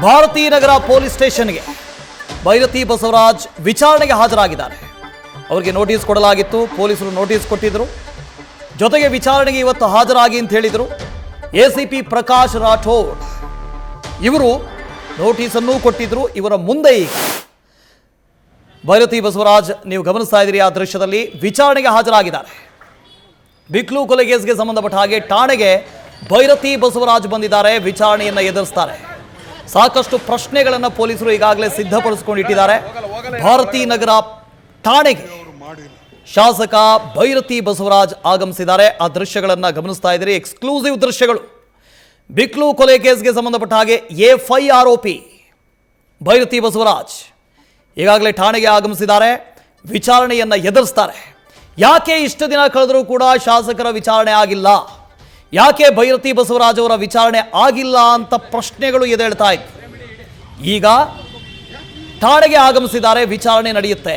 ಭಾರತೀ ನಗರ police ಸ್ಟೇಷನ್ಗೆ ಭೈರತಿ ಬಸವರಾಜ್ ವಿಚಾರಣೆಗೆ ಹಾಜರಾಗಿದ್ದಾರೆ. ಅವರಿಗೆ ನೋಟಿಸ್ ಕೊಡಲಾಗಿತ್ತು, ಪೊಲೀಸರು ನೋಟಿಸ್ ಕೊಟ್ಟಿದ್ದರು. ಜೊತೆಗೆ ವಿಚಾರಣೆಗೆ ಇವತ್ತು ಹಾಜರಾಗಿ ಅಂತ ಹೇಳಿದರು. ಎಸಿಪಿ ಪ್ರಕಾಶ್ ರಾಠೋಡ್ ಇವರು ನೋಟಿಸನ್ನು ಕೊಟ್ಟಿದ್ರು. ಇವರ ಮುಂದೆ ಈಗ ಭೈರತಿ ಬಸವರಾಜ್ ನೀವು ಗಮನಿಸ್ತಾ ಇದ್ದೀರಿ, ಆ ದೃಶ್ಯದಲ್ಲಿ ವಿಚಾರಣೆಗೆ ಹಾಜರಾಗಿದ್ದಾರೆ. ಬಿಕ್ಲು ಕೊಲೆ ಕೇಸ್ಗೆ ಸಂಬಂಧಪಟ್ಟ ಹಾಗೆ ಠಾಣೆಗೆ ಭೈರತಿ ಬಸವರಾಜ್ ಬಂದಿದ್ದಾರೆ, ವಿಚಾರಣೆಯನ್ನು ಎದುರಿಸ್ತಾರೆ. ಸಾಕಷ್ಟು ಪ್ರಶ್ನೆಗಳನ್ನು ಪೊಲೀಸರು ಈಗಾಗಲೇ ಸಿದ್ಧಪಡಿಸಿಕೊಂಡಿಟ್ಟಿದ್ದಾರೆ. ಭಾರತೀ ನಗರ ಠಾಣೆಗೆ ಶಾಸಕ ಭೈರತಿ ಬಸವರಾಜ್ ಆಗಮಿಸಿದ್ದಾರೆ. ಆ ದೃಶ್ಯಗಳನ್ನು ಗಮನಿಸ್ತಾ ಇದ್ದೀರಿ, ಎಕ್ಸ್ಕ್ಲೂಸಿವ್ ದೃಶ್ಯಗಳು. ಬಿಕ್ಲು ಕೊಲೆ ಕೇಸ್ಗೆ ಸಂಬಂಧಪಟ್ಟ ಹಾಗೆ ಎಫ್ಐ ಆರೋಪಿ ಭೈರತಿ ಬಸವರಾಜ್ ಈಗಾಗಲೇ ಠಾಣೆಗೆ ಆಗಮಿಸಿದ್ದಾರೆ, ವಿಚಾರಣೆಯನ್ನು ಎದುರಿಸ್ತಾರೆ. ಯಾಕೆ ಇಷ್ಟು ದಿನ ಕಳೆದರೂ ಕೂಡ ಶಾಸಕರ ವಿಚಾರಣೆ ಆಗಿಲ್ಲ, ಯಾಕೆ ಭೈರತಿ ಬಸವರಾಜ್ ಅವರ ವಿಚಾರಣೆ ಆಗಿಲ್ಲ ಅಂತ ಪ್ರಶ್ನೆಗಳು ಎದ್ದೇಳ್ತಾ ಇತ್ತು. ಈಗ ಠಾಣೆಗೆ ಆಗಮಿಸಿದ್ದಾರೆ, ವಿಚಾರಣೆ ನಡೆಯುತ್ತೆ.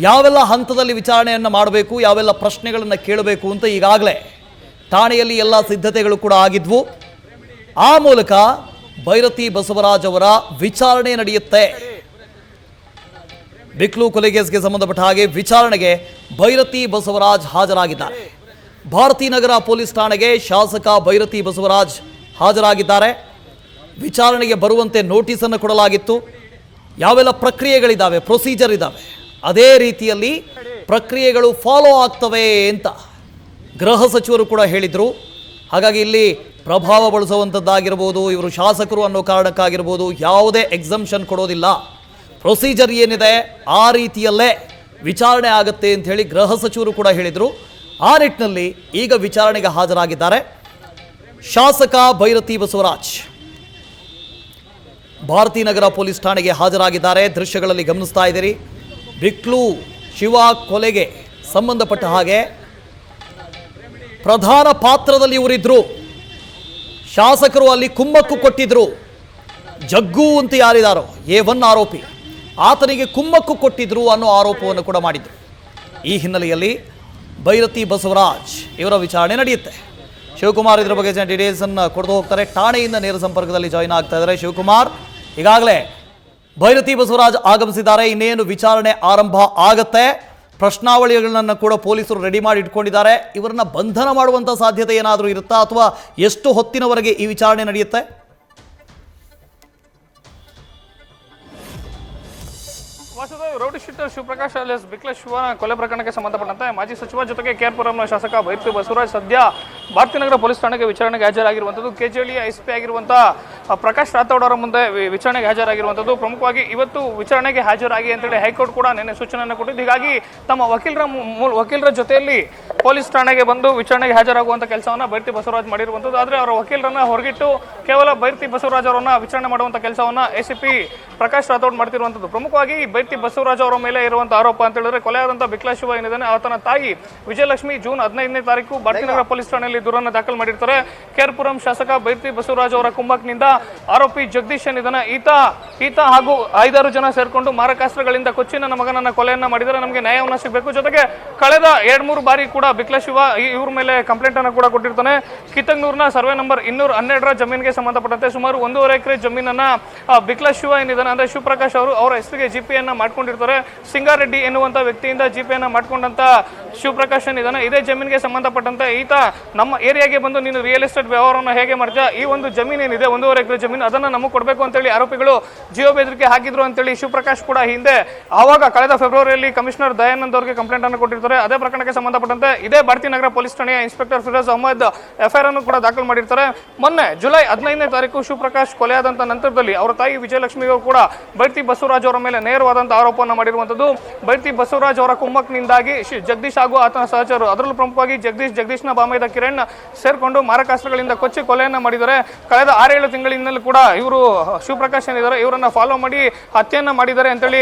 ಯಾವೆಲ್ಲ ಹಂತದಲ್ಲಿ ವಿಚಾರಣೆಯನ್ನು ಮಾಡಬೇಕು, ಯಾವೆಲ್ಲ ಪ್ರಶ್ನೆಗಳನ್ನು ಕೇಳಬೇಕು ಅಂತ ಈಗಾಗಲೇ ಠಾಣೆಯಲ್ಲಿ ಎಲ್ಲ ಸಿದ್ಧತೆಗಳು ಕೂಡ ಆಗಿದ್ವು. ಆ ಮೂಲಕ ಭೈರತಿ ಬಸವರಾಜ್ ಅವರ ವಿಚಾರಣೆ ನಡೆಯುತ್ತೆ. ಬಿಕ್ಲು ಕೊಲೆ ಕೇಸ್ಗೆ ಸಂಬಂಧಪಟ್ಟ ಹಾಗೆ ವಿಚಾರಣೆಗೆ ಭೈರತಿ ಬಸವರಾಜ್ ಹಾಜರಾಗಿದ್ದಾರೆ. ಭಾರತೀ ನಗರ ಪೊಲೀಸ್ ಠಾಣೆಗೆ ಶಾಸಕ ಭೈರತಿ ಬಸವರಾಜ್ ಹಾಜರಾಗಿದ್ದಾರೆ. ವಿಚಾರಣೆಗೆ ಬರುವಂತೆ ನೋಟಿಸನ್ನು ಕೊಡಲಾಗಿತ್ತು. ಯಾವೆಲ್ಲ ಪ್ರಕ್ರಿಯೆಗಳಿದ್ದಾವೆ, ಪ್ರೊಸೀಜರ್ ಇದ್ದಾವೆ, ಅದೇ ರೀತಿಯಲ್ಲಿ ಪ್ರಕ್ರಿಯೆಗಳು ಫಾಲೋ ಆಗ್ತವೆ ಅಂತ ಗೃಹ ಸಚಿವರು ಕೂಡ ಹೇಳಿದರು. ಹಾಗಾಗಿ ಇಲ್ಲಿ ಪ್ರಭಾವ ಬಳಸುವಂಥದ್ದಾಗಿರ್ಬೋದು, ಇವರು ಶಾಸಕರು ಅನ್ನೋ ಕಾರಣಕ್ಕಾಗಿರ್ಬೋದು, ಯಾವುದೇ ಎಕ್ಸಂಪ್ಷನ್ ಕೊಡೋದಿಲ್ಲ. ಪ್ರೊಸೀಜರ್ ಏನಿದೆ ಆ ರೀತಿಯಲ್ಲೇ ವಿಚಾರಣೆ ಆಗುತ್ತೆ ಅಂತ ಹೇಳಿ ಗೃಹ ಸಚಿವರು ಕೂಡ ಹೇಳಿದರು. ಆ ನಿಟ್ಟಿನಲ್ಲಿ ಈಗ ವಿಚಾರಣೆಗೆ ಹಾಜರಾಗಿದ್ದಾರೆ ಶಾಸಕ ಭೈರತಿ ಬಸವರಾಜ್. ಭಾರತೀ ನಗರ ಪೊಲೀಸ್ ಠಾಣೆಗೆ ಹಾಜರಾಗಿದ್ದಾರೆ. ದೃಶ್ಯಗಳಲ್ಲಿ ಗಮನಿಸ್ತಾ ಇದ್ದೀರಿ, ಬಿಕ್ಲು ಶಿವ ಕೊಲೆಗೆ ಸಂಬಂಧಪಟ್ಟ ಹಾಗೆ ಪ್ರಧಾನ ಪಾತ್ರದಲ್ಲಿ ಇವರಿದ್ರು. ಶಾಸಕರು ಅಲ್ಲಿ ಕುಮ್ಮಕ್ಕು ಕೊಟ್ಟಿದ್ರು. ಜಗ್ಗು ಅಂತ ಯಾರಿದ್ದಾರೋ A1 ಆರೋಪಿ, ಆತನಿಗೆ ಕುಮ್ಮಕ್ಕು ಕೊಟ್ಟಿದ್ರು ಅನ್ನೋ ಆರೋಪವನ್ನು ಕೂಡ ಮಾಡಿದ್ರು. ಈ ಹಿನ್ನೆಲೆಯಲ್ಲಿ ಭೈರತಿ ಬಸವರಾಜ್ ಇವರ ವಿಚಾರಣೆ ನಡೆಯುತ್ತೆ. ಶಿವಕುಮಾರ್ ಇದರ ಬಗ್ಗೆ ಡೀಟೇಲ್ಸ್ ಅನ್ನು ಕೊಡ್ದು ಹೋಗ್ತಾರೆ. ಠಾಣೆಯಿಂದ ನೇರ ಸಂಪರ್ಕದಲ್ಲಿ ಜಾಯಿನ್ ಆಗ್ತಾ ಇದ್ದಾರೆ ಶಿವಕುಮಾರ್. ಈಗಾಗಲೇ ಭೈರತಿ ಬಸವರಾಜ್ ಆಗಮಿಸಿದ್ದಾರೆ, ಇನ್ನೇನು ವಿಚಾರಣೆ ಆರಂಭ ಆಗತ್ತೆ. ಪ್ರಶ್ನಾವಳಿಗಳನ್ನು ಕೂಡ ಪೊಲೀಸರು ರೆಡಿ ಮಾಡಿ ಇಟ್ಕೊಂಡಿದ್ದಾರೆ. ಇವರನ್ನ ಬಂಧನ ಮಾಡುವಂಥ ಸಾಧ್ಯತೆ ಏನಾದರೂ ಇರುತ್ತಾ, ಅಥವಾ ಎಷ್ಟು ಹೊತ್ತಿನವರೆಗೆ ಈ ವಿಚಾರಣೆ ನಡೆಯುತ್ತೆ? ರೌಡಿ ಶೀಟರ್ ಶಿವಪ್ರಕಾಶ್ ಅಲಿಯಾಸ್ ಬಿಕ್ಲ ಶಿವನ ಕೊಲೆ ಪ್ರಕರಣಕ್ಕೆ ಸಂಬಂಧಪಟ್ಟಂತೆ ಮಾಜಿ ಸಚಿವ ಜೊತೆಗೆ ಕೆಆರ್ಪುರಂನ ಶಾಸಕ ಭೈರತಿ ಬಸವರಾಜ್ ಸದ್ಯ ಭಾರತೀಯ ನಗರ ಪೊಲೀಸ್ ಠಾಣೆಗೆ ವಿಚಾರಣೆಗೆ ಹಾಜರಾಗಿರುವಂಥದ್ದು. ಕೆಜೆಳಿಯ ಎಸ್ಪಿ ಆಗಿರುವಂತಹ ಪ್ರಕಾಶ್ ರಾಥೋಡ್ ಅವರ ಮುಂದೆ ವಿಚಾರಣೆಗೆ ಹಾಜರಾಗಿರುವಂಥದ್ದು. ಪ್ರಮುಖವಾಗಿ ಇವತ್ತು ವಿಚಾರಣೆಗೆ ಹಾಜರಾಗಿ ಅಂತೇಳಿ ಹೈಕೋರ್ಟ್ ಕೂಡ ನಿನ್ನೆ ಸೂಚನೆಯನ್ನು ಕೊಟ್ಟಿದ್ದು. ಹೀಗಾಗಿ ತಮ್ಮ ವಕೀಲರ ಜೊತೆಯಲ್ಲಿ ಪೊಲೀಸ್ ಠಾಣೆಗೆ ಬಂದು ವಿಚಾರಣೆಗೆ ಹಾಜರಾಗುವಂಥ ಕೆಲಸವನ್ನು ಭೈರತಿ ಬಸವರಾಜ್ ಮಾಡಿರುವಂಥದ್ದು. ಆದರೆ ಅವರ ವಕೀಲರನ್ನ ಹೊರಗಿಟ್ಟು ಕೇವಲ ಭೈರತಿ ಬಸವರಾಜ್ ಅವರನ್ನ ವಿಚಾರಣೆ ಮಾಡುವಂಥ ಕೆಲಸವನ್ನು ಎಸಿಪಿ ಪ್ರಕಾಶ್ ರಾಥೋಡ್ ಮಾಡ್ತಿರುವಂಥದ್ದು. ಪ್ರಮುಖವಾಗಿ ಭೈರತಿ ಬಸವರಾಜ್ ಅವರ ಮೇಲೆ ಇರುವಂಥ ಆರೋಪ ಅಂತ ಹೇಳಿದ್ರೆ, ಕೊಲೆಯಾದಂಥ ಬಿಕ್ಲ ಶಿವ ಏನಿದ್ದಾನೆ ಆತನ ತಾಯಿ ವಿಜಯಲಕ್ಷ್ಮಿ ಜೂನ್ 15ನೇ ತಾರೀಕು ಭಾರತೀಯ ನಗರ ಪೊಲೀಸ್ ಠಾಣೆಯಲ್ಲಿ ದೂರನ್ನು ದಾಖಲು ಮಾಡಿರ್ತಾರೆ. ಕೆಆರ್ಪುರಂ ಶಾಸಕ ಭೈರತಿ ಬಸವರಾಜ್ ಅವರ ಕುಮ್ಮಕ್ನಿಂದ ಆರೋಪಿ ಜಗದೀಶ್ ಏನಿದ್ದಾನೆ ಈತ ಹಾಗೂ 5-6 ಜನ ಸೇರ್ಕೊಂಡು ಮಾರಕಾಸ್ತ್ರಗಳಿಂದ ಕೊಚ್ಚಿ ನನ್ನ ಮಗನನ್ನ ಕೊಲೆಯನ್ನ ಮಾಡಿದರೆ ನಮಗೆ ನ್ಯಾಯವನ್ನು ಸಿಗಬೇಕು. ಜೊತೆಗೆ ಕಳೆದ 2-3 ಬಾರಿ ಕೂಡ ಬಿಕ್ಲ ಶಿವ ಇವ್ರ ಮೇಲೆ ಕಂಪ್ಲೇಂಟ್ ಅನ್ನು ಕೂಡ ಕೊಟ್ಟಿರ್ತಾನೆ. ಕಿತ್ತಂಗನೂರಿನ ಸರ್ವೆ ನಂಬರ್ 212ರ ಜಮೀನಿಗೆ ಸಂಬಂಧಪಟ್ಟಂತೆ ಸುಮಾರು 1.5 ಎಕರೆ ಜಮೀನನ್ನ ಬಿಕ್ಲ ಶಿವ ಏನಿದ್ದಾನೆ ಅಂದ್ರೆ ಶಿವಪ್ರಕಾಶ್ ಅವರು ಅವರ ಹೆಸರಿಗೆ ಜಿಪಿಯನ್ನ ಮಾಡ್ಕೊಂಡಿರ್ತಾರೆ. ಸಿಂಗಾರೆಡ್ಡಿ ಎನ್ನುವಂತ ವ್ಯಕ್ತಿಯಿಂದ ಜಿಪಿಯನ್ನ ಮಾಡ್ಕೊಂಡಂತ ಶಿವಪ್ರಕಾಶ್ ಏನಿದ್ದಾನೆ ಇದೇ ಜಮೀನಿಗೆ ಸಂಬಂಧಪಟ್ಟಂತೆ ಈತ ನಮ್ಮ ಏರಿಯಾಗೆ ಬಂದು ನೀನು ರಿಯಲ್ ಎಸ್ಟೇಟ್ ವ್ಯವಹಾರವನ್ನು ಹೇಗೆ ಮಾಡ್ತೀಯ, ಈ ಒಂದು ಜಮೀನು ಏನಿದೆ 1.5 ಎಕರೆ ಜಮೀನು ಅದನ್ನ ನಮಗೆ ಕೊಡಬೇಕು ಅಂತೇಳಿ ಆರೋಪಿಗಳು ಜೀವ ಬೆದರಿಕೆ ಹಾಕಿದ್ರು ಅಂತೇಳಿ ಶಿವಪ್ರಕಾಶ್ ಕೂಡ ಹಿಂದೆ ಆವಾಗ ಕಳೆದ ಫೆಬ್ರವರಿಯಲ್ಲಿ ಕಮಿಷನರ್ ದಯಾನಂದ್ ಅವರಿಗೆ ಕಂಪ್ಲೇಂಟ್ ಅನ್ನು ಕೊಟ್ಟಿರ್ತಾರೆ. ಅದೇ ಪ್ರಕರಣಕ್ಕೆ ಸಂಬಂಧಪಟ್ಟಂತೆ ಇದೇ ಭಾರತೀಯ ನಗರ ಪೊಲೀಸ್ ಠಾಣೆಯ ಇನ್ಸ್ಪೆಕ್ಟರ್ ಫಿರೋಜ್ ಅಹಮದ್ ಎಫ್ಐಆರ್ ಅನ್ನು ಕೂಡ ದಾಖಲು ಮಾಡಿರ್ತಾರೆ. ಮೊನ್ನೆ ಜುಲೈ 15ನೇ ತಾರೀಕು ಶಿವಪ್ರಕಾಶ್ ಕೊಲೆಯಾದಂತ ನಂತರದಲ್ಲಿ ಅವರ ತಾಯಿ ವಿಜಯಲಕ್ಷ್ಮಿಗೂ ಕೂಡ ಭೈರತಿ ಬಸವರಾಜ್ ಅವರ ಮೇಲೆ ನೇರವಾದಂತಹ ಆರೋಪವನ್ನು ಮಾಡಿರುವಂತದ್ದು. ಭೈರತಿ ಬಸವರಾಜ್ ಅವರ ಕುಮ್ಮಕ್ನಿಂದಾಗಿ ಜಗದೀಶ್ ಹಾಗೂ ಆತನ ಸಹಚರರು, ಅದರಲ್ಲೂ ಪ್ರಮುಖವಾಗಿ ಜಗದೀಶ್ನ ಬಾಮೈದ ಕಿರಣ್ ಸೇರ್ಕೊಂಡು ಮಾರಕಾಸ್ತ್ರಗಳಿಂದ ಕೊಚ್ಚಿ ಕೊಲೆಯನ್ನ ಮಾಡಿದ್ದಾರೆ. ಕಳೆದ 6-7 ತಿಂಗಳಿಂದಲೂ ಕೂಡ ಇವರು ಶಿವಪ್ರಕಾಶ್ ಏನಿದ್ದಾರೆ ಇವರನ್ನ ಫಾಲೋ ಮಾಡಿ ಹತ್ಯೆಯನ್ನ ಮಾಡಿದ್ದಾರೆ ಅಂತೇಳಿ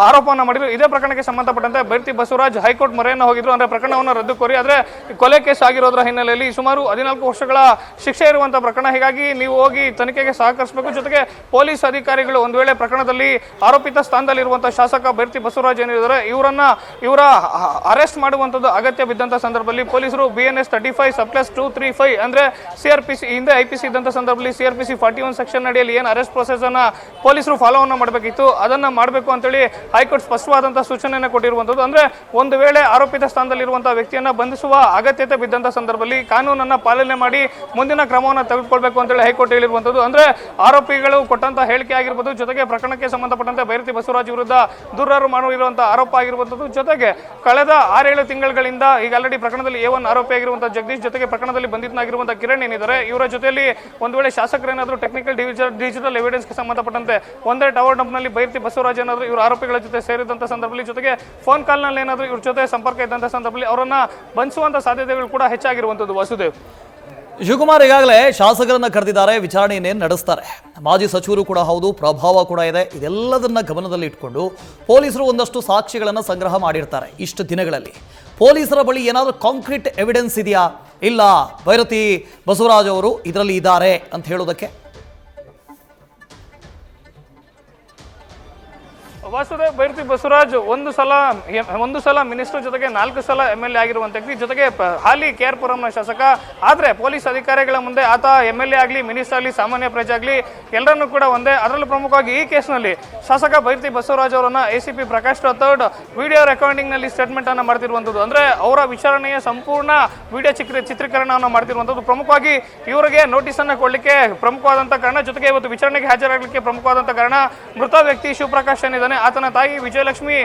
ಆರೋಪವನ್ನು ಮಾಡಿದ್ರು. ಇದೇ ಪ್ರಕರಣಕ್ಕೆ ಸಂಬಂಧಪಟ್ಟಂತೆ ಭೈರತಿ ಬಸವರಾಜ್ ಹೈಕೋರ್ಟ್ ಮೊರೆಯನ್ನು ಹೋಗಿದ್ರು, ಅಂದ್ರೆ ಪ್ರಕರಣವನ್ನು ರದ್ದು ಕೋರಿ. ಆದ್ರೆ ಕೊಲೆ ಕೇಸ್ ಆಗಿರೋದ್ರ ಹಿನ್ನೆಲೆಯಲ್ಲಿ ಸುಮಾರು 14 ವರ್ಷಗಳ ಶಿಕ್ಷೆ ಇರುವಂತಹ ಪ್ರಕರಣ. ಹೀಗಾಗಿ ನೀವು ಹೋಗಿ ತನಿಖೆಗೆ ಸಹಕರಿಸಬೇಕು. ಜೊತೆಗೆ ಪೊಲೀಸ್ ಅಧಿಕಾರಿಗಳು ಒಂದು ವೇಳೆ ಪ್ರಕರಣದಲ್ಲಿ ಆರೋಪಿತ ಸ್ಥಾನದಲ್ಲಿರುವಂತಹ ಶಾಸಕ ಭೈರತಿ ಬಸವರಾಜ್ ಏನಿದ್ದಾರೆ ಇವರ ಅರೆಸ್ಟ್ ಮಾಡುವಂಥದ್ದು ಅಗತ್ಯ ಬಿದ್ದಂಥ ಸಂದರ್ಭದಲ್ಲಿ ಪೊಲೀಸರು BNS 35 / 235 ಅಂದ್ರೆ CRPC ಹಿಂದೆ IPC ಇದ್ದಂಥ ಸಂದರ್ಭದಲ್ಲಿ CRPC 41 141 ಸೆಕ್ಷನ್ ಅಡಿಯಲ್ಲಿ ಏನು ಅರೆಸ್ಟ್ ಪ್ರೊಸೆಸ್ ಅನ್ನ ಪೊಲೀಸರು ಫಾಲೋವನ್ನು ಮಾಡಬೇಕಿತ್ತು ಅದನ್ನ ಮಾಡಬೇಕು ಅಂತೇಳಿ ಹೈಕೋರ್ಟ್ ಸ್ಪಷ್ಟವಾದಂತಹ ಸೂಚನೆಯನ್ನು ಕೊಟ್ಟಿರುವಂತದ್ದು. ಅಂದ್ರೆ ಒಂದು ವೇಳೆ ಆರೋಪಿತ ಸ್ಥಾನದಲ್ಲಿರುವಂತಹ ವ್ಯಕ್ತಿಯನ್ನ ಬಂಧಿಸುವ ಅಗತ್ಯತೆ ಬಿದ್ದಂತ ಸಂದರ್ಭದಲ್ಲಿ ಕಾನೂನನ್ನ ಪಾಲನೆ ಮಾಡಿ ಮುಂದಿನ ಕ್ರಮವನ್ನು ತೆಗೆದುಕೊಳ್ಬೇಕು ಅಂತೇಳಿ ಹೈಕೋರ್ಟ್ ಹೇಳಿರುವಂತದ್ದು. ಅಂದ್ರೆ ಆರೋಪಿಗಳು ಕೊಟ್ಟಂತ ಹೇಳಿಕೆ ಆಗಿರ್ಬೋದು, ಜೊತೆಗೆ ಪ್ರಕರಣಕ್ಕೆ ಸಂಬಂಧಪಟ್ಟಂತೆ ಬೈರತಿ ಬಸವರಾಜ್ ವಿರುದ್ಧ ದೂರರು ಮಾಡಿರುವಂತಹ ಆರೋಪ ಆಗಿರುವಂತದ್ದು. ಜೊತೆಗೆ ಕಳೆದ 6-7 ತಿಂಗಳುಗಳಿಂದ ಈಗ ಆಲ್ರೆಡಿ ಪ್ರಕರಣದಲ್ಲಿ A1 ಆರೋಪಿ ಆಗಿರುವಂತಹ ಜಗದೀಶ್ ಜೊತೆಗೆ ಪ್ರಕರಣದಲ್ಲಿ ಬಂಧಿತನಾಗಿರುವಂತಹ ಕಿರಣ್ ಏನಿದ್ದಾರೆ, ಇವರ ಜೊತೆಯಲ್ಲಿ ಒಂದು ವೇಳೆ ಶಾಸಕರೇನಾದರೂ ಟೆಕ್ನಿಕಲ್ ಡಿಜಿಟಲ್ ಎವಿಡೆನ್ಸ್ಗೆ ಸಂಬಂಧಪಟ್ಟಂತೆ ಒಂದೇ ಟವರ್ ಡಂಪ್ನಲ್ಲಿ ಬೈರತಿ ಬಸವರಾಜ್ ಏನಾದರೂ ಇವರು ಆರೋಪಿಗಳ ಜೊತೆ ಸೇರಿದಂತ ಸಂದರ್ಭದಲ್ಲಿ, ಜೊತೆಗೆ ಫೋನ್ ಕಾಲ್ನಲ್ಲಿ ಏನಾದರೂ ಇವ್ರ ಜೊತೆ ಸಂಪರ್ಕ ಇದ್ದಂಥ ಸಂದರ್ಭದಲ್ಲಿ ಅವರನ್ನ ಬಂಧಿಸುವಂತ ಸಾಧ್ಯತೆಗಳು ಕೂಡ ಹೆಚ್ಚಾಗಿರುವಂತದ್ದು. ವಾಸುದೇವ್, ಶಿವಕುಮಾರ್ ಈಗಾಗಲೇ ಶಾಸಕರನ್ನ ಕರೆದಿದ್ದಾರೆ, ವಿಚಾರಣೆಯನ್ನೇನು ನಡೆಸ್ತಾರೆ. ಮಾಜಿ ಸಚಿವರು ಕೂಡ ಹೌದು, ಪ್ರಭಾವ ಕೂಡ ಇದೆ. ಇದೆಲ್ಲದನ್ನ ಗಮನದಲ್ಲಿ ಇಟ್ಕೊಂಡು ಪೊಲೀಸರು ಒಂದಷ್ಟು ಸಾಕ್ಷಿಗಳನ್ನು ಸಂಗ್ರಹ ಮಾಡಿರ್ತಾರೆ. ಇಷ್ಟು ದಿನಗಳಲ್ಲಿ ಪೊಲೀಸರ ಬಳಿ ಏನಾದರೂ ಕಾಂಕ್ರೀಟ್ ಎವಿಡೆನ್ಸ್ ಇದೆಯಾ? ಇಲ್ಲ, ಬೈರತಿ ಬಸವರಾಜ್ ಅವರು ಇದರಲ್ಲಿ ಇದ್ದಾರೆ ಅಂತ ಹೇಳೋದಕ್ಕೆ ವಾಸುದೇವ್, ಬೈರತಿ ಬಸವರಾಜ್ ಒಂದು ಸಲ ಮಿನಿಸ್ಟರ್ ಜೊತೆಗೆ 4 ಸಲ MLA ಆಗಿರುವಂತ ವ್ಯಕ್ತಿ, ಜೊತೆಗೆ ಹಾಲಿ KR-ಪುರಂನ ಶಾಸಕ. ಆದ್ರೆ ಪೊಲೀಸ್ ಅಧಿಕಾರಿಗಳ ಮುಂದೆ ಆತ MLA ಆಗಲಿ, ಮಿನಿಸ್ಟರ್ ಆಗಲಿ, ಸಾಮಾನ್ಯ ಪ್ರಜೆ ಆಗಲಿ ಎಲ್ಲರನ್ನೂ ಕೂಡ ಒಂದೇ. ಅದರಲ್ಲೂ ಪ್ರಮುಖವಾಗಿ ಈ ಕೇಸ್ನಲ್ಲಿ ಶಾಸಕ ಬೈರತಿ ಬಸವರಾಜ್ ಅವರನ್ನ ACP Prakash Rathod video recording ನಲ್ಲಿ ಸ್ಟೇಟ್ಮೆಂಟ್ ಅನ್ನು ಮಾಡ್ತಿರುವಂತದ್ದು. ಅಂದ್ರೆ ಅವರ ವಿಚಾರಣೆಯ ಸಂಪೂರ್ಣ ವಿಡಿಯೋ ಚಿತ್ರೀಕರಣವನ್ನು ಮಾಡ್ತಿರುವಂತದ್ದು. ಪ್ರಮುಖವಾಗಿ ಇವರಿಗೆ ನೋಟಿಸ್ ಅನ್ನ ಕೊಡ್ಲಿಕ್ಕೆ ಪ್ರಮುಖವಾದಂತಹ ಕಾರಣ, ಜೊತೆಗೆ ಇವತ್ತು ವಿಚಾರಣೆಗೆ ಹಾಜರಾಗಲಿಕ್ಕೆ ಪ್ರಮುಖವಾದಂತಹ ಕಾರಣ, ಮೃತ ವ್ಯಕ್ತಿ ಶಿವಪ್ರಕಾಶ್ ಏನಿದ್ದಾನೆ ಆತನ ತಾಯಿ ವಿಜಯಲಕ್ಷ್ಮಿ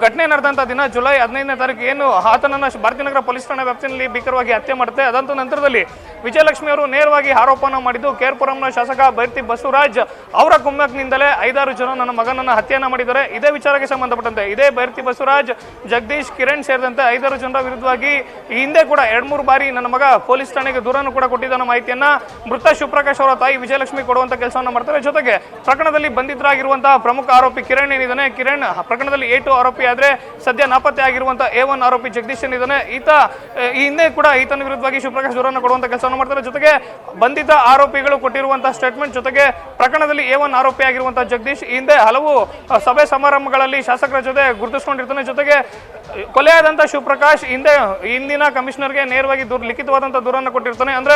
ಘಟನೆ ನಡೆದಂತ ದಿನ ಜುಲೈ 15ನೇ ತಾರೀಕು ಏನು ಆತನನ್ನ ಭಾರತೀನಗರ ಪೊಲೀಸ್ ಠಾಣಾ ವ್ಯಾಪ್ತಿಯಲ್ಲಿ ಭೀಕರವಾಗಿ ಹತ್ಯೆ ಮಾಡುತ್ತೆ. ಅದಂತ ನಂತರದಲ್ಲಿ ವಿಜಯಲಕ್ಷ್ಮಿ ಅವರು ನೇರವಾಗಿ ಆರೋಪನ ಮಾಡಿದ್ದು KR-ಪುರಂನ ಶಾಸಕ ಬೈರತಿ ಬಸವರಾಜ್ ಅವರ ಕುಮ್ಮಕ್ನಿಂದಲೇ 5-6 ಜನ ನನ್ನ ಮಗನನ್ನ ಹತ್ಯೆಯನ್ನ ಮಾಡಿದ್ದಾರೆ. ಇದೇ ವಿಚಾರಕ್ಕೆ ಸಂಬಂಧಪಟ್ಟಂತೆ ಇದೇ ಬೈರತಿ ಬಸವರಾಜ್, ಜಗದೀಶ್, ಕಿರಣ್ ಸೇರಿದಂತೆ 5-6 ಜನರ ವಿರುದ್ಧವಾಗಿ ಈ ಹಿಂದೆ ಕೂಡ 2-3 ಬಾರಿ ನನ್ನ ಮಗ ಪೊಲೀಸ್ ಠಾಣೆಗೆ ದೂರನ್ನು ಕೂಡ ಕೊಟ್ಟಿದ್ದಾನ ಮಾಹಿತಿಯನ್ನ ಮೃತ ಶಿವಪ್ರಕಾಶ್ ಅವರ ತಾಯಿ ವಿಜಯಲಕ್ಷ್ಮಿ ಕೊಡುವಂತ ಕೆಲಸವನ್ನ ಮಾಡ್ತಾರೆ. ಜೊತೆಗೆ ಪ್ರಕರಣದಲ್ಲಿ ಬಂಧಿತರಾಗಿರುವಂತಹ ಪ್ರಮುಖ ಆರೋಪಿ ಕಿರಣ್ ಏನಿದ್ದಾನೆ, ಕಿರಣ್ ಪ್ರಕರಣದಲ್ಲಿ A2 ಆರೋಪಿ ಆದ್ರೆ ಸದ್ಯ ನಾಪತ್ತೆ ಆಗಿರುವಂತಹ A1 ಆರೋಪಿ ಜಗದೀಶ್ ಏನಿದ್ದಾನೆ, ಈತ ಈ ಹಿಂದೆ ಕೂಡ ಈತನ ವಿರುದ್ಧವಾಗಿ ಶಿವಪ್ರಕಾಶ್ ದೂರನ್ನು ಕೊಡುವಂತ ಕೆಲಸವನ್ನು ಮಾಡ್ತಾರೆ. ಜೊತೆಗೆ ಬಂಧಿತ ಆರೋಪಿಗಳು ಕೊಟ್ಟಿರುವಂತಹ ಸ್ಟೇಟ್ಮೆಂಟ್, ಜೊತೆಗೆ ಪ್ರಕರಣದಲ್ಲಿ A1 ಆರೋಪಿ ಆಗಿರುವಂತಹ ಜಗದೀಶ್ ಈ ಹಿಂದೆ ಹಲವು ಸಭೆ ಸಮಾರಂಭಗಳಲ್ಲಿ ಶಾಸಕರ ಜೊತೆ ಗುರುತಿಸಿಕೊಂಡಿರ್ತಾನೆ. ಜೊತೆಗೆ ಕೊಲೆಯಾದಂತಹ ಶಿವಪ್ರಕಾಶ್ ಹಿಂದಿನ ಕಮಿಷನರ್ಗೆ ನೇರವಾಗಿ ಲಿಖಿತವಾದಂತಹ ದೂರನ್ನು ಕೊಟ್ಟಿರ್ತಾನೆ. ಅಂದ್ರೆ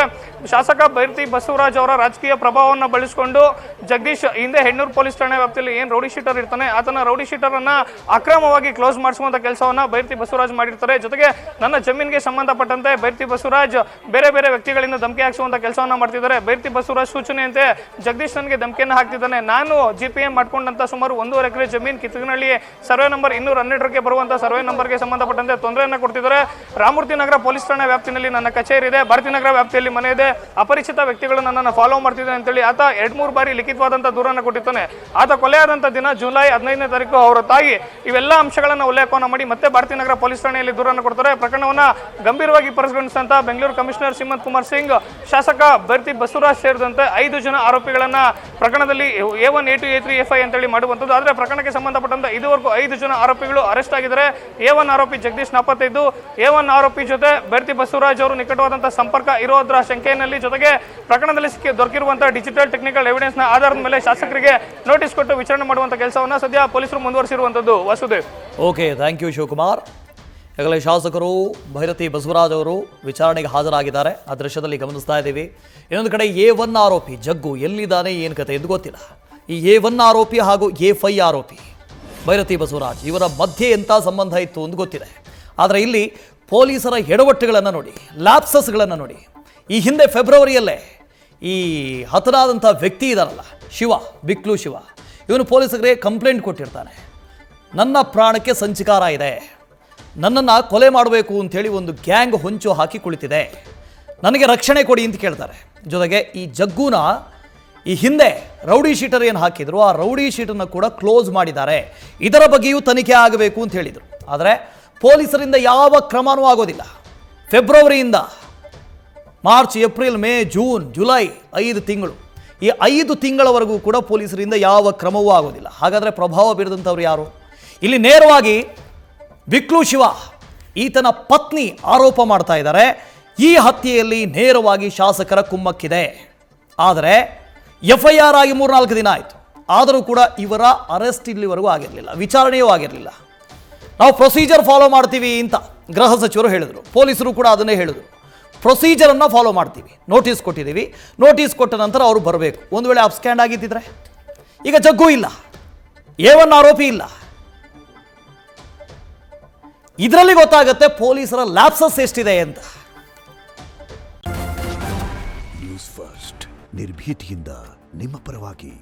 ಶಾಸಕ ಬೈರತಿ ಬಸವರಾಜ್ ಅವರ ರಾಜಕೀಯ ಪ್ರಭಾವವನ್ನು ಬಳಸಿಕೊಂಡು ಜಗದೀಶ್ ಹಿಂದೆ ಹೆಣ್ಣೂರು ಪೊಲೀಸ್ ಠಾಣೆ ವ್ಯಾಪ್ತಿಯಲ್ಲಿ ಏನ್ ರೌಡಿ ಶೀಟರ್ ಇರ್ತಾನೆ, ಆತನ ರೌಡಿ ಶೀಟರ್ ಅನ್ನ ಅಕ್ರಮವಾಗಿ ಕ್ಲೋಸ್ ಮಾಡಿಸುವಂತ ಕೆಲಸವನ್ನ ಬೈರತಿ ಬಸವರಾಜ್ ಮಾಡಿರ್ತಾರೆ. ಜೊತೆಗೆ ನನ್ನ ಜಮೀನಿಗೆ ಸಂಬಂಧಪಟ್ಟಂತೆ ಬೈರತಿ ಬಸವರಾಜ್ ಬೇರೆ ಬೇರೆ ವ್ಯಕ್ತಿಗಳಿಂದ ಧಮಕಿ ಹಾಕಿಸುವಂತ ಕೆಲಸವನ್ನ ಮಾಡ್ತಿದ್ದಾರೆ. ಬೈರತಿ ಬಸವರಾಜ್ ಸೂಚನೆಯಂತೆ ಜಗದೀಶ್ ನನಗೆ ಧಮಕಿಯನ್ನು ಹಾಕ್ತಿದ್ದಾನೆ. ನಾನು GPM ಮಾಡ್ಕೊಂಡಂತ ಸುಮಾರು 1.5 ಎಕರೆ ಜಮೀನು ಕಿತ್ತಗನಹಳ್ಳಿ ಸರ್ವೆ ನಂಬರ್ 212ಕ್ಕೆ ಬರುವಂತ ಸರ್ವೆ ನಂಬರ್ಗೆ ಸಂಬಂಧಪಟ್ಟಂತೆ ತೊಂದರೆಯನ್ನು ಕೊಡ್ತಿದ್ದಾರೆ. ರಾಮಮೂರ್ತಿ ನಗರ ಪೊಲೀಸ್ ಠಾಣಾ ವ್ಯಾಪ್ತಿನಲ್ಲಿ ನನ್ನ ಕಚೇರಿ ಇದೆ, ಭಾರತೀನಗರ ವ್ಯಾಪ್ತಿಯಲ್ಲಿ ಮನೆ ಇದೆ, ಅಪರಿಚಿತ ವ್ಯಕ್ತಿಗಳು ನನ್ನನ್ನು ಫಾಲೋ ಮಾಡ್ತಿದ್ದಾರೆ ಅಂತೇಳಿ ಆತ 2-3 ಬಾರಿ ಲಿಖಿತವಾದಂತಹ ದೂರನ್ನು ಕೊಟ್ಟಿದ್ದಾನೆ. ಆತ ಕೊಲೆಯಾದಂತಹ ದಿನ ಜುಲೈ 15ನೇ ತಾರೀಕು ಅವರ ತಾಯಿ ಇವೆಲ್ಲ ಅಂಶಗಳನ್ನು ಉಲ್ಲೇಖವನ್ನು ಮಾಡಿ ಮತ್ತೆ ಭಾರತೀನಗರ ಪೊಲೀಸ್ ಠಾಣೆಯಲ್ಲಿ ದೂರನ್ನು ಕೊಡ್ತಾರೆ. ಪ್ರಕರಣವನ್ನ ಗಂಭೀರವಾಗಿ ಪರಿಗಣಿಸಿದಂತ ಬೆಂಗಳೂರು ಕಮಿಷನರ್ ಸಿಮಂತ್ ಕುಮಾರ್ ಸಿಂಗ್, ಶಾಸಕ ಬೈರತಿ ಬಸವರಾಜ್ ಸೇರಿದಂತೆ 5 ಜನ ಆರೋಪಿಗಳನ್ನ ಪ್ರಕರಣದಲ್ಲಿ A1, A2, A3, A5 ಅಂತೇಳಿ ಮಾಡುವಂಥದ್ದು. ಆದರೆ ಪ್ರಕರಣಕ್ಕೆ ಸಂಬಂಧಪಟ್ಟಂತೆ ಇದುವರೆಗೂ 5 ಜನ ಆರೋಪಿಗಳು ಅರೆಸ್ಟ್ ಆಗಿದ್ದಾರೆ. A1 ಆರೋಪಿ ಜಗದೀಶ್ ನಾಪತ್ತೆ ಇದ್ದು, A1 ಆರೋಪಿ ಜೊತೆ ಬೈರತಿ ಬಸವರಾಜ್ ಅವರು ನಿಕಟವಾದಂತಹ ಸಂಪರ್ಕ ಇರೋದ್ರ ಶಂಕೆಯಲ್ಲಿ, ಜೊತೆಗೆ ಪ್ರಕರಣದಲ್ಲಿ ದೊರಕಿರುವಂತಹ ಡಿಜಿಟಲ್ ಟೆಕ್ನಿಕಲ್ ಎವಿಡೆನ್ಸ್ ನ ಆಧಾರದ ಮೇಲೆ ಶಾಸಕರಿಗೆ ನೋಟಿಸ್ ಕೊಟ್ಟು ವಿಚಾರಣೆ ಮಾಡುವಂತ ಕೆಲಸವನ್ನ ಸದ್ಯ ಪೊಲೀಸರು ಮುಂದುವರಿಸಿರುವಂತದ್ದು. Vasudev, okay, thank you Shivakumar. ಈಗಲೇ ಶಾಸಕರು ಬೈರತಿ ಬಸವರಾಜ್ ಅವರು ವಿಚಾರಣೆಗೆ ಹಾಜರಾಗಿದ್ದಾರೆ, ಆ ದೃಶ್ಯದಲ್ಲಿ ಗಮನಿಸ್ತಾ ಇದ್ದೀವಿ. ಇನ್ನೊಂದು ಕಡೆ A1 ಆರೋಪಿ ಜಗ್ಗು ಎಲ್ಲಿದ್ದಾನೆ, ಏನು ಕತೆ ಎಂದು ಗೊತ್ತಿಲ್ಲ. ಈ A1 ಆರೋಪಿ ಹಾಗೂ A5 ಆರೋಪಿ ಬೈರತಿ ಬಸವರಾಜ್ ಇವರ ಮಧ್ಯೆ ಎಂಥ ಸಂಬಂಧ ಇತ್ತು ಎಂದು ಗೊತ್ತಿದೆ. ಆದರೆ ಇಲ್ಲಿ ಪೊಲೀಸರ ಎಡವಟ್ಟುಗಳನ್ನು ನೋಡಿ, ಲ್ಯಾಪ್ಸಸ್ಗಳನ್ನು ನೋಡಿ. ಈ ಹಿಂದೆ ಫೆಬ್ರವರಿಯಲ್ಲೇ ಈ ಹತನಾದಂಥ ವ್ಯಕ್ತಿ ಇದ್ದಾರಲ್ಲ ಶಿವ, ಬಿಕ್ಲು ಶಿವ, ಇವನು ಪೊಲೀಸರಿಗೆ ಕಂಪ್ಲೇಂಟ್ ಕೊಟ್ಟಿರ್ತಾನೆ. ನನ್ನ ಪ್ರಾಣಕ್ಕೆ ಸಂಚಿಕಾರ ಇದೆ, ನನ್ನನ್ನು ಕೊಲೆ ಮಾಡಬೇಕು ಅಂಥೇಳಿ ಒಂದು ಗ್ಯಾಂಗ್ ಹೊಂಚು ಹಾಕಿ ಕುಳಿತಿದೆ, ನನಗೆ ರಕ್ಷಣೆ ಕೊಡಿ ಅಂತ ಕೇಳ್ತಾರೆ. ಜೊತೆಗೆ ಈ ಜಗ್ಗುನ ಈ ಹಿಂದೆ ರೌಡಿ ಶೀಟರ್ ಏನು ಹಾಕಿದ್ರು, ಆ ರೌಡಿ ಶೀಟನ್ನು ಕೂಡ ಕ್ಲೋಸ್ ಮಾಡಿದ್ದಾರೆ, ಇದರ ಬಗ್ಗೆಯೂ ತನಿಖೆ ಆಗಬೇಕು ಅಂತ ಹೇಳಿದರು. ಆದರೆ ಪೊಲೀಸರಿಂದ ಯಾವ ಕ್ರಮವೂ ಆಗೋದಿಲ್ಲ. ಫೆಬ್ರವರಿಯಿಂದ March, April, May, June, July 5 ತಿಂಗಳು, ಈ 5 ತಿಂಗಳವರೆಗೂ ಕೂಡ ಪೊಲೀಸರಿಂದ ಯಾವ ಕ್ರಮವೂ ಆಗೋದಿಲ್ಲ. ಹಾಗಾದರೆ ಪ್ರಭಾವ ಬೀರಿದಂಥವ್ರು ಯಾರು? ಇಲ್ಲಿ ನೇರವಾಗಿ ಬಿಕ್ಲು ಶಿವ ಈತನ ಪತ್ನಿ ಆರೋಪ ಮಾಡ್ತಾ ಇದ್ದಾರೆ, ಈ ಹತ್ಯೆಯಲ್ಲಿ ನೇರವಾಗಿ ಶಾಸಕರ ಕುಮ್ಮಕ್ಕಿದೆ. ಆದರೆ FIR ಆಗಿ 3-4 ದಿನ ಆಯಿತು, ಆದರೂ ಕೂಡ ಇವರ ಅರೆಸ್ಟ್ ಇಲ್ಲಿವರೆಗೂ ಆಗಿರಲಿಲ್ಲ, ವಿಚಾರಣೆಯೂ ಆಗಿರಲಿಲ್ಲ. ನಾವು ಪ್ರೊಸೀಜರ್ ಫಾಲೋ ಮಾಡ್ತೀವಿ ಅಂತ ಗೃಹ ಸಚಿವರು ಹೇಳಿದರು, ಪೊಲೀಸರು ಕೂಡ ಅದನ್ನೇ ಹೇಳಿದರು. ಪ್ರೊಸೀಜರನ್ನು ಫಾಲೋ ಮಾಡ್ತೀವಿ. ನೋಟಿಸ್ ಕೊಟ್ಟಿದ್ದೀವಿ, ನೋಟಿಸ್ ಕೊಟ್ಟ ನಂತರ ಅವರು ಬರಬೇಕು. ಒಂದು ವೇಳೆ ಅಬ್ಸ್ಕ್ಯಾಂಡ್ ಆಗಿದ್ದಿದ್ರೆ, ಈಗ ಜಗ್ಗು ಇಲ್ಲ, A1 ಆರೋಪಿ ಇಲ್ಲ, ಇದರಲ್ಲಿ ಗೊತ್ತಾಗುತ್ತೆ ಪೊಲೀಸರ ಲ್ಯಾಪ್ಸಸ್ ಎಷ್ಟಿದೆ ಅಂತ. ನ್ಯೂಸ್ ಫಸ್ಟ್ ನಿರ್ಭೀತಿಯಿಂದ ನಿಮ್ಮ ಪರವಾಗಿ.